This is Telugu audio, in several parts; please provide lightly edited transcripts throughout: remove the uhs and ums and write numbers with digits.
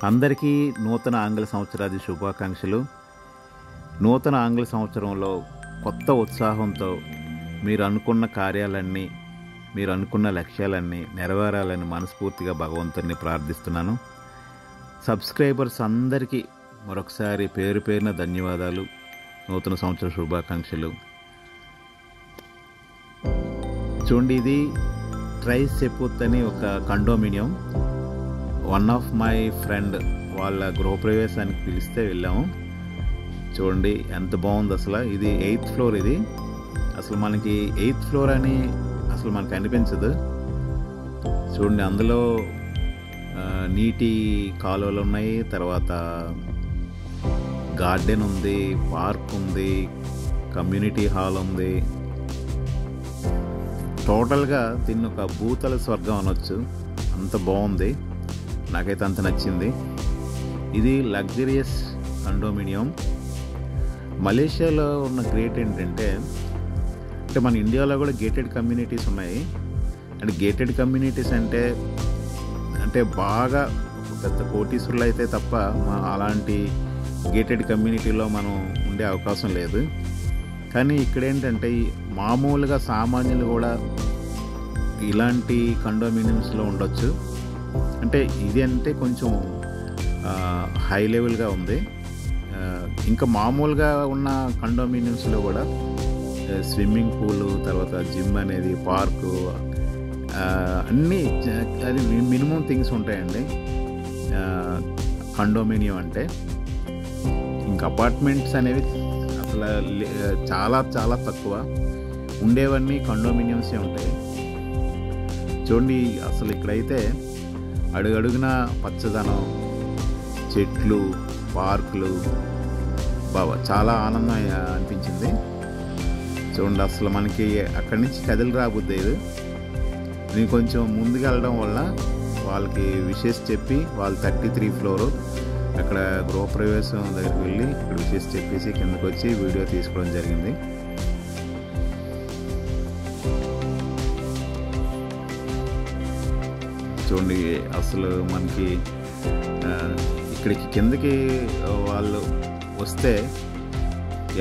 అందరికీ నూతన ఆంగ్ల సంవత్సరాది శుభాకాంక్షలు. నూతన ఆంగ్ల సంవత్సరంలో కొత్త ఉత్సాహంతో మీరు అనుకున్న కార్యాలన్నీ, మీరు అనుకున్న లక్ష్యాలన్నీ నెరవేరాలని మనస్ఫూర్తిగా భగవంతుని ప్రార్థిస్తున్నాను. సబ్స్క్రైబర్స్ అందరికీ మరొకసారి పేరు పేరున ధన్యవాదాలు, నూతన సంవత్సర శుభాకాంక్షలు. చూడండి, ఇది ట్రైస్ సెపుత్ అని ఒక condominium. One of my friend వాళ్ళ గృహప్రవేశానికి పిలిస్తే వెళ్ళాము. చూడండి ఎంత బాగుంది అసలు. ఇది 8th ఫ్లోర్. ఇది అసలు మనకి 8th ఫ్లోర్ అని అసలు మనకు అనిపించదు. చూడండి, అందులో నీటి కాలువలు ఉన్నాయి, తర్వాత గార్డెన్ ఉంది, పార్క్ ఉంది, కమ్యూనిటీ హాల్ ఉంది. టోటల్గా దీన్ని ఒక భూతల స్వర్గం అనొచ్చు, అంత బాగుంది. నాకైతే అంత నచ్చింది. ఇది లగ్జరియస్ కండోమినియం. మలేషియాలో ఉన్న గ్రేట్ ఏంటంటే, మన ఇండియాలో కూడా గేటెడ్ కమ్యూనిటీస్ ఉన్నాయి. అండ్ గేటెడ్ కమ్యూనిటీస్ అంటే బాగా పెద్ద కోటీశ్వరులు అయితే తప్ప అలాంటి గేటెడ్ కమ్యూనిటీలో మనం ఉండే అవకాశం లేదు. కానీ ఇక్కడ ఏంటంటే మామూలుగా సామాన్యులు కూడా ఇలాంటి కండోమినియంస్లో ఉండొచ్చు. అంటే ఇది అంటే కొంచెం హై లెవెల్గా ఉంది. ఇంకా మామూలుగా ఉన్న కండోమినియంస్లో కూడా స్విమ్మింగ్ పూలు, తర్వాత జిమ్ అనేది, పార్కు, అన్నీ అది మినిమం థింగ్స్ ఉంటాయండి కండోమినియం అంటే. ఇంకా అపార్ట్మెంట్స్ అనేవి అసలు చాలా చాలా తక్కువ, ఉండేవన్నీ కండోమినియంసే ఉంటాయి. చూడండి, అసలు ఇక్కడైతే అడుగడుగున పచ్చదనం, చెట్లు, పార్కులు, బాబా చాలా ఆనందం అనిపించింది. చూడండి, అసలు మనకి అక్కడి నుంచి కదిలి రాబుద్ది ఇది. నేను కొంచెం ముందుకు వెళ్ళడం వల్ల వాళ్ళకి విషెస్ చెప్పి, వాళ్ళు 33 ఫ్లోరు అక్కడ గృహప్రవేశం దగ్గరికి వెళ్ళి ఇక్కడ విషెస్ చెప్పేసి కిందకు వచ్చి వీడియో తీసుకోవడం జరిగింది. చూడండి, అసలు మనకి ఇక్కడికి కిందకి వాళ్ళు వస్తే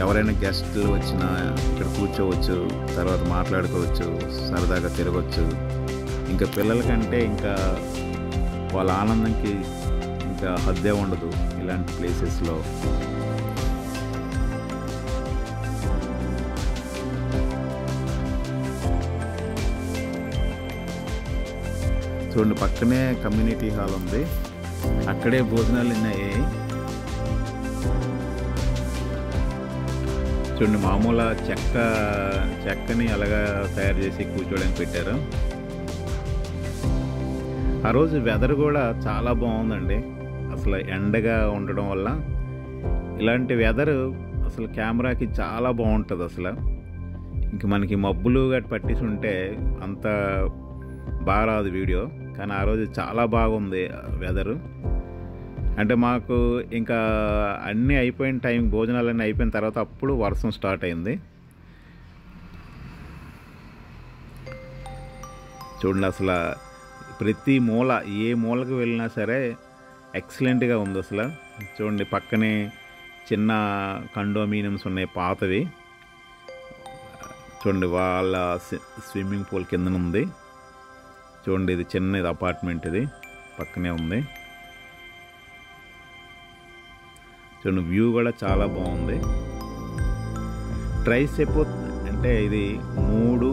ఎవరైనా గెస్ట్లు వచ్చినా ఇక్కడ కూర్చోవచ్చు, తర్వాత మాట్లాడుకోవచ్చు, సరదాగా తిరగవచ్చు. ఇంకా పిల్లలకంటే ఇంకా వాళ్ళ ఆనందంకి ఇంకా హద్దే ఉండదు ఇలాంటి ప్లేసెస్లో. చూడండి, పక్కనే కమ్యూనిటీ హాల్ ఉంది, అక్కడే భోజనాలు ఉన్నాయి. చూడండి, మామూలు చెక్కని అలాగా తయారు చేసి కూర్చోడానికి పెట్టారు. ఆ రోజు వెదర్ కూడా చాలా బాగుందండి. అసలు ఎండగా ఉండడం వల్ల ఇలాంటి వెదర్ అసలు కెమెరాకి చాలా బాగుంటుంది. అసలు ఇంక మనకి మబ్బులు గట్టి పట్టేసి ఉంటే అంత బాగా రాదు వీడియో. కానీ ఆ రోజు చాలా బాగుంది వెదరు. అంటే మాకు ఇంకా అన్నీ అయిపోయిన టైం, భోజనాలన్నీ అయిపోయిన తర్వాత అప్పుడు వర్షం స్టార్ట్ అయింది. చూడండి, అసలు ప్రతి మూల, ఏ మూలకు వెళ్ళినా సరే ఎక్సలెంట్గా ఉంది అసలు. చూడండి, పక్కనే చిన్న కండోమినియమ్స్ ఉన్నాయి పాతవి. చూడండి, వాళ్ళ స్విమ్మింగ్ పూల్ కింద ఉంది. చూడండి, ఇది చిన్నది అపార్ట్మెంట్, ఇది పక్కనే ఉంది. చూడండి, వ్యూ కూడా చాలా బాగుంది. ట్రైస్ సెపుత్ అంటే ఇది 3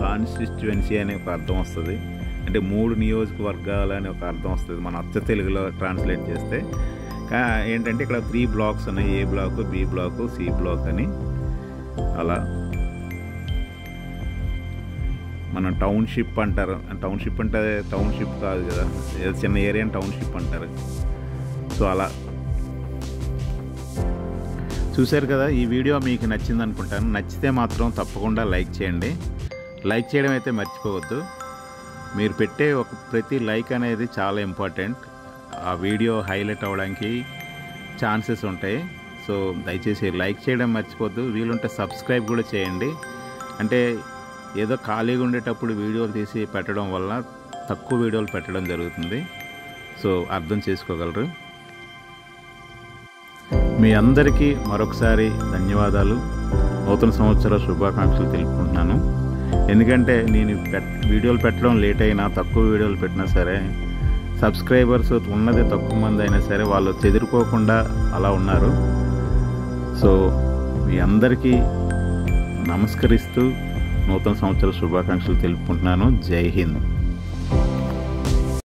కాన్స్టిట్యువెన్సీ అనే ఒక అర్థం వస్తుంది. అంటే 3 నియోజకవర్గాలు అని ఒక అర్థం వస్తుంది మన అచ్చ తెలుగులో ట్రాన్స్లేట్ చేస్తే. ఏంటంటే ఇక్కడ 3 బ్లాక్స్ ఉన్నాయి, A block, B block, C block అని. అలా మనం టౌన్షిప్ అంటారు. టౌన్షిప్ అంటే టౌన్షిప్ కాదు కదా, చిన్న ఏరియాని టౌన్షిప్ అంటారు. సో అలా చూశారు కదా. ఈ వీడియో మీకు నచ్చింది అనుకుంటాను. నచ్చితే మాత్రం తప్పకుండా లైక్ చేయండి. లైక్ చేయడం అయితే మర్చిపోవద్దు. మీరు పెట్టే ప్రతి లైక్ అనేది చాలా ఇంపార్టెంట్. ఆ వీడియో హైలైట్ అవ్వడానికి ఛాన్సెస్ ఉంటాయి. సో దయచేసి లైక్ చేయడం మర్చిపోవద్దు. వీలుంటే సబ్స్క్రైబ్ కూడా చేయండి. అంటే ఏదో ఖాళీగా ఉండేటప్పుడు వీడియోలు తీసి పెట్టడం వల్ల తక్కువ వీడియోలు పెట్టడం జరుగుతుంది. సో అర్థం చేసుకోగలరు. మీ అందరికీ మరొకసారి ధన్యవాదాలు, నూతన సంవత్సర శుభాకాంక్షలు తెలుపుకుంటున్నాను. ఎందుకంటే నేను వీడియోలు పెట్టడం లేట్ అయినా, తక్కువ వీడియోలు పెట్టినా సరే సబ్స్క్రైబర్స్ ఉన్నది తక్కువ మంది అయినా సరే వాళ్ళు చెదిరిపోకుండా అలా ఉన్నారు. సో మీ అందరికీ నమస్కరిస్తూ నూతన సంవత్సర శుభాకాంక్షలు తెలుపుకుంటున్నాను. జై హింద్.